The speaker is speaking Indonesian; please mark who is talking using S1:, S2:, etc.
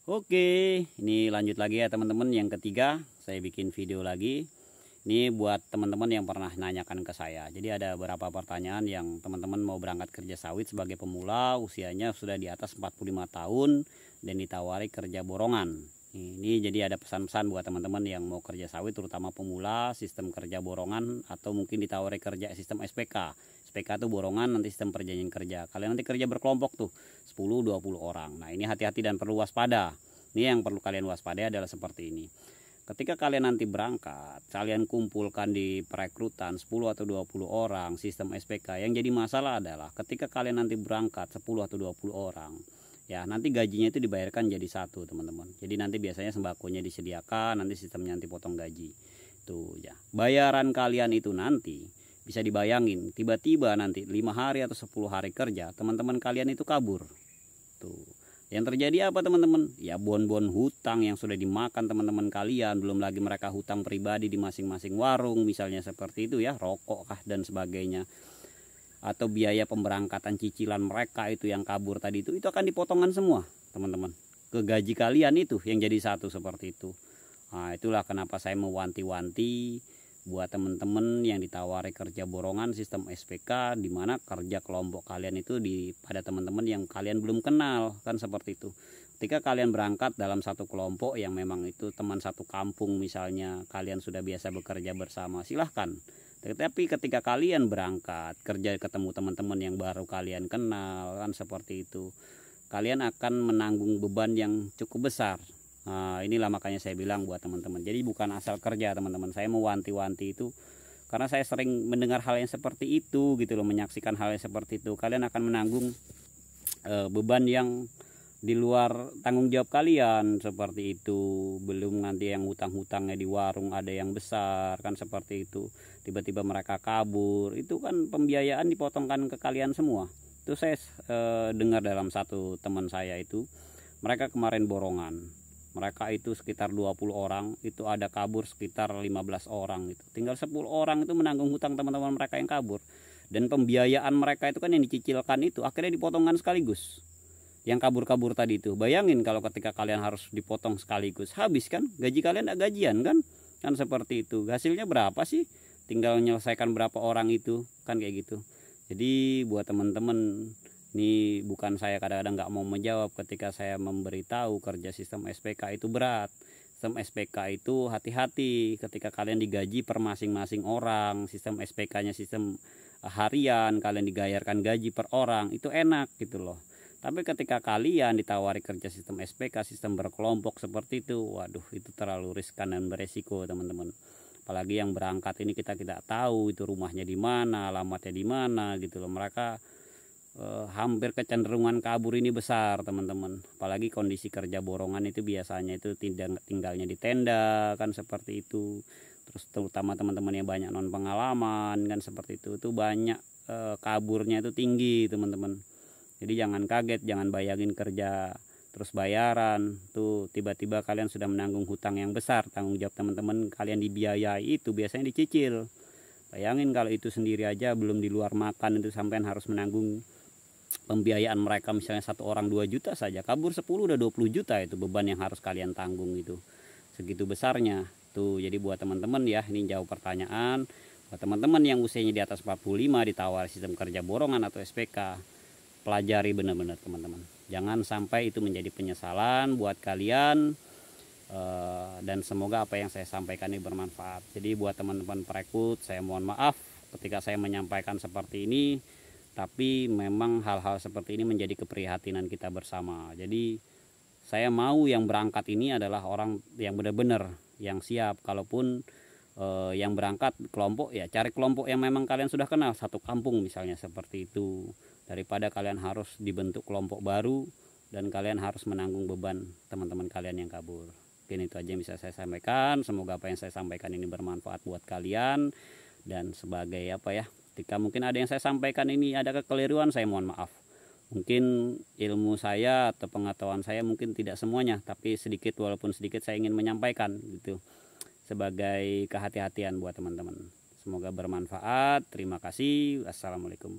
S1: Oke, ini lanjut lagi ya teman-teman. Yang ketiga, saya bikin video lagi. Ini buat teman-teman yang pernah nanyakan ke saya. Jadi ada beberapa pertanyaan yang teman-teman mau berangkat kerja sawit sebagai pemula, usianya sudah di atas 45 tahun dan ditawari kerja borongan. Ini jadi ada pesan-pesan buat teman-teman yang mau kerja sawit, terutama pemula, sistem kerja borongan atau mungkin ditawari kerja sistem SPK. SPK itu borongan, nanti sistem perjanjian kerja. Kalian nanti kerja berkelompok tuh 10-20 orang. Nah, ini hati-hati dan perlu waspada. Ini yang perlu kalian waspada adalah seperti ini. Ketika kalian nanti berangkat, kalian kumpulkan di perekrutan 10 atau 20 orang sistem SPK. Yang jadi masalah adalah ketika kalian nanti berangkat 10 atau 20 orang, ya nanti gajinya itu dibayarkan jadi satu, teman-teman. Jadi nanti biasanya sembakonya disediakan, nanti sistemnya nanti potong gaji. Tuh ya. Bayaran kalian itu nanti bisa dibayangin, tiba-tiba nanti 5 hari atau 10 hari kerja, teman-teman kalian itu kabur. Tuh. Yang terjadi apa teman-teman? Ya bon-bon hutang yang sudah dimakan teman-teman kalian, belum lagi mereka hutang pribadi di masing-masing warung, misalnya seperti itu ya, rokok kah dan sebagainya. Atau biaya pemberangkatan cicilan mereka itu yang kabur tadi itu akan dipotongkan semua, teman-teman. Ke gaji kalian itu yang jadi satu seperti itu. Nah, itulah kenapa saya mewanti-wanti buat teman-teman yang ditawari kerja borongan sistem SPK, di mana kerja kelompok kalian itu pada teman-teman yang kalian belum kenal, kan seperti itu. Ketika kalian berangkat dalam satu kelompok yang memang itu teman satu kampung, misalnya kalian sudah biasa bekerja bersama, silahkan. Tetapi ketika kalian berangkat kerja ketemu teman-teman yang baru kalian kenal, kan seperti itu, kalian akan menanggung beban yang cukup besar. Nah, inilah makanya saya bilang buat teman-teman, jadi bukan asal kerja teman-teman. Saya mau wanti-wanti itu karena saya sering mendengar hal yang seperti itu gitu loh, menyaksikan hal yang seperti itu. Kalian akan menanggung beban yang di luar tanggung jawab kalian seperti itu. Belum nanti yang hutang-hutangnya di warung ada yang besar, kan seperti itu. Tiba-tiba mereka kabur, itu kan pembiayaan dipotongkan ke kalian semua. Itu saya dengar dalam satu teman saya itu, mereka kemarin borongan. Mereka itu sekitar 20 orang, itu ada kabur sekitar 15 orang gitu. Tinggal 10 orang itu menanggung hutang teman-teman mereka yang kabur. Dan pembiayaan mereka itu kan yang dicicilkan itu akhirnya dipotongkan sekaligus. Yang kabur-kabur tadi itu. Bayangin kalau ketika kalian harus dipotong sekaligus, habis kan gaji kalian ada gajian kan? Kan seperti itu. Hasilnya berapa sih? Tinggal menyelesaikan berapa orang itu, kan kayak gitu. Jadi buat teman-teman, ini bukan saya kadang-kadang nggak mau menjawab ketika saya memberitahu kerja sistem SPK itu berat. Sistem SPK itu hati-hati ketika kalian digaji per masing-masing orang. Sistem SPK-nya sistem harian, kalian digayarkan gaji per orang, itu enak gitu loh. Tapi ketika kalian ditawari kerja sistem SPK, sistem berkelompok seperti itu, waduh itu terlalu riskan dan beresiko teman-teman. Apalagi yang berangkat ini kita tidak tahu itu rumahnya di mana, alamatnya di mana gitu loh. Mereka hampir kecenderungan kabur ini besar teman-teman. Apalagi kondisi kerja borongan itu biasanya itu tinggalnya di tenda, kan seperti itu. Terus terutama teman-teman yang banyak non pengalaman, kan seperti itu banyak kaburnya itu tinggi teman-teman. Jadi jangan kaget, jangan bayangin kerja terus bayaran tuh tiba-tiba kalian sudah menanggung hutang yang besar. Tanggung jawab teman-teman kalian dibiayai itu biasanya dicicil. Bayangin kalau itu sendiri aja, belum di luar makan itu sampean harus menanggung pembiayaan mereka, misalnya satu orang 2 juta saja, kabur 10 udah 20 juta itu beban yang harus kalian tanggung itu. Segitu besarnya. Tuh, jadi buat teman-teman ya, ini jawab pertanyaan. Buat teman-teman yang usianya di atas 45 ditawar sistem kerja borongan atau SPK, pelajari benar-benar teman-teman. Jangan sampai itu menjadi penyesalan buat kalian. Dan semoga apa yang saya sampaikan ini bermanfaat. Jadi buat teman-teman perekrut, saya mohon maaf ketika saya menyampaikan seperti ini. Tapi memang hal-hal seperti ini menjadi keprihatinan kita bersama. Jadi saya mau yang berangkat ini adalah orang yang benar-benar yang siap. Kalaupun yang berangkat kelompok, ya cari kelompok yang memang kalian sudah kenal, satu kampung misalnya seperti itu. Daripada kalian harus dibentuk kelompok baru dan kalian harus menanggung beban teman-teman kalian yang kabur. Mungkin itu aja yang bisa saya sampaikan. Semoga apa yang saya sampaikan ini bermanfaat buat kalian. Dan sebagai apa ya, ketika mungkin ada yang saya sampaikan ini ada kekeliruan, saya mohon maaf. Mungkin ilmu saya atau pengetahuan saya mungkin tidak semuanya, tapi sedikit walaupun sedikit saya ingin menyampaikan gitu sebagai kehati-hatian buat teman-teman. Semoga bermanfaat. Terima kasih. Assalamualaikum.